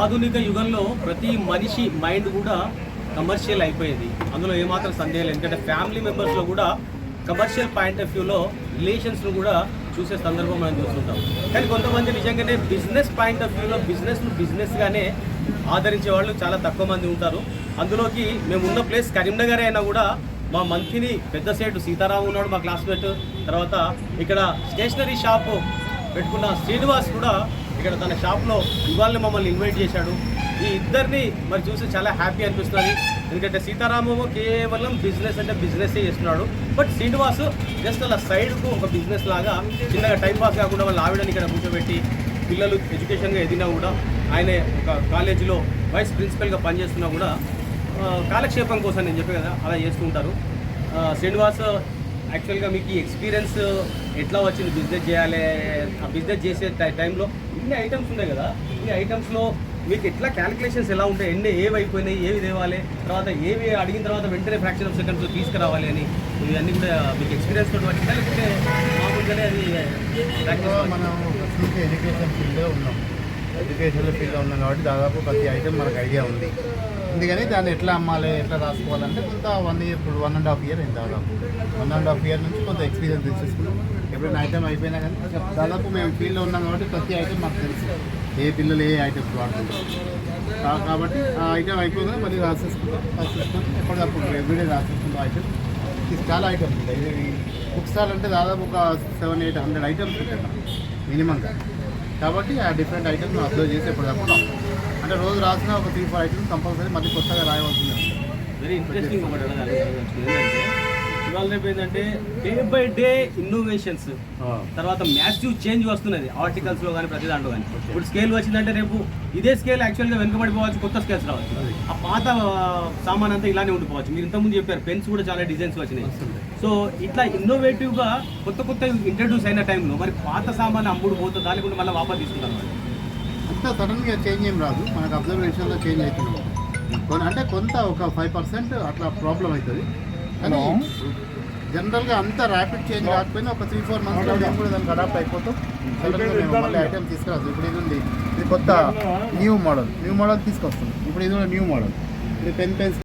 ఆధునిక యుగంలో ప్రతి మనిషి మైండ్ కూడా కమర్షియల్ అయిపోయేది. అందులో ఏమాత్రం సందేహం లేదు. ఎందుకంటే ఫ్యామిలీ మెంబర్స్లో కూడా కమర్షియల్ పాయింట్ ఆఫ్ వ్యూలో రిలేషన్స్ను కూడా చూసే సందర్భం మనం చూస్తుంటాం. కానీ కొంతమంది నిజంగానే బిజినెస్ పాయింట్ ఆఫ్ వ్యూలో బిజినెస్గానే ఆదరించే వాళ్ళు చాలా తక్కువ మంది ఉంటారు. అందులోకి మేము ఉన్న ప్లేస్ కరీంనగర్ అయినా కూడా మా మంత్రిని పెద్ద సేటు సీతారాం ఉన్నాడు, మా క్లాస్మేట్. తర్వాత ఇక్కడ స్టేషనరీ షాప్ పెట్టుకున్న శ్రీనివాస్ కూడా ఇక్కడ తన షాప్లో ఇవాళ మమ్మల్ని ఇన్వైట్ చేశాడు. ఈ ఇద్దరిని మరి చూసి చాలా హ్యాపీ అనిపిస్తుంది. ఎందుకంటే సీతారామేమో కేవలం బిజినెస్ అంటే బిజినెస్సే చేస్తున్నాడు. బట్ శ్రీనివాస్ జస్ట్ అలా సైడ్కు ఒక బిజినెస్ లాగా చిన్నగా టైంపాస్ కాకుండా వాళ్ళ ఆవిడని ఇక్కడ కూర్చోబెట్టి పిల్లలు ఎడ్యుకేషన్గా ఎదిగినా కూడా ఆయన ఒక కాలేజీలో వైస్ ప్రిన్సిపల్గా పనిచేస్తున్నా కూడా కాలక్షేపం కోసం నేను చెప్పే కదా అలా చేస్తూ ఉంటారు. శ్రీనివాస్ యాక్చువల్గా మీకు ఈ ఎక్స్పీరియన్స్ ఎట్లా వచ్చింది బిజినెస్ చేయాలి? ఆ బిజినెస్ చేసే టైంలో ఇన్ని ఐటమ్స్ ఉన్నాయి కదా, ఈ ఐటమ్స్లో మీకు ఎట్లా క్యాలిక్యులేషన్స్ ఎలా ఉంటాయి, ఏవి అయిపోయినాయి, ఏవి తేవాలి, తర్వాత ఏవి అడిగిన తర్వాత వెంటనే ఫ్రాక్షన్ ఆఫ్ సెకండ్స్ తీసుకురావాలి అని ఇవన్నీ కూడా మీకు ఎక్స్పీరియన్స్ తోటి వచ్చిందా లేకపోతే మామూలుగానే అది మనం ఎడ్యుకేషన్ ఫీల్డ్లో ఉన్నాం. ఎడ్యుకేషన్లో ఫీల్డ్లో ఉన్నాం కాబట్టి దాదాపు ప్రతి ఐటమ్ మనకు ఐడియా ఉంది. అందుకని దాన్ని ఎట్లా అమ్మాలి, ఎట్లా రాసుకోవాలంటే కొంత 1 year, ఇప్పుడు 1.5 year అయింది. దాదాపు 1.5 year నుంచి కొంత ఎక్స్పీరియన్స్ తెచ్చేసుకున్నాం. ఎప్పుడైనా ఐటమ్ అయిపోయినా కానీ దాదాపు మేము ఫీల్డ్లో ఉన్నాం కాబట్టి ప్రతి ఐటమ్ మాకు తెలుసు, ఏ పిల్లలు ఏ ఐటమ్స్ వాడుతుంటారు. కాబట్టి ఆ ఐటమ్ అయిపోగానే మళ్ళీ రాసేసుకుంటాం. ఎప్పటికప్పుడు ఎవ్రీడే రాసేసుకుంటాం. ఐటమ్ చాలా ఐటమ్స్ ఉంటాయి. ఇది బుక్ స్టాల్ అంటే దాదాపు ఒక 700-800 ఐటమ్స్ ఉంటాయి మినిమంగా. కాబట్టి ఆ డిఫరెంట్ ఐటమ్స్ అబ్జర్వ్ చేసి ఎప్పటికప్పుడు అంటే రోజు రాసిన ఒక 3-4 ఐటమ్స్ కంపల్సరీ మళ్ళీ కొత్తగా రాయవలసింది. వెరీ ఇంట్రెస్టింగ్ ఇవాళ రేపు ఏంటంటే డే బై డే ఇన్నోవేషన్స్, తర్వాత మ్యాసివ్ చేంజ్ వస్తున్నది ఆర్టికల్స్లో కానీ ప్రతి దాంట్లో కానీ. ఇప్పుడు స్కేల్ వచ్చిందంటే రేపు ఇదే స్కేల్ యాక్చువల్గా వెనుకబడిపోవచ్చు, కొత్త స్కేల్స్ రావచ్చు. ఆ పాత సామాన్ అంతా ఇలానే ఉండిపోవచ్చు. మీరు ఇంతకుముందు చెప్పారు పెన్స్ కూడా చాలా డిజైన్స్ వచ్చినాయి. సో ఇట్లా ఇన్నోవేటివ్గా కొత్త ఇంట్రడ్యూస్ అయిన టైంలో మరి పాత సామాన్ అమ్ముడు పోతుంది, దాని కూడా మళ్ళీ వాపస్ తీసుకుంటారు. అంత సడన్గా చేంజ్ ఏం రాదు, మనకు అబ్జర్వేషన్లో చేంజ్ అవుతున్నాం. అంటే కొంత ఒక 5% అట్లా ప్రాబ్లం అవుతుంది. కానీ జనరల్గా అంత ర్యాపిడ్ చేంజ్ కాకపోయినా ఒక 3-4 monthsలో మేము కూడా దానికి అడాప్ట్ అయిపోతాం. మళ్ళీ ఐటమ్ తీసుకురాదు. ఇప్పుడు ఇది ఉంది, ఇది కొత్త న్యూ మోడల్ తీసుకొస్తాం. ఇప్పుడు ఇది కూడా న్యూ మోడల్, ఇది పెన్స్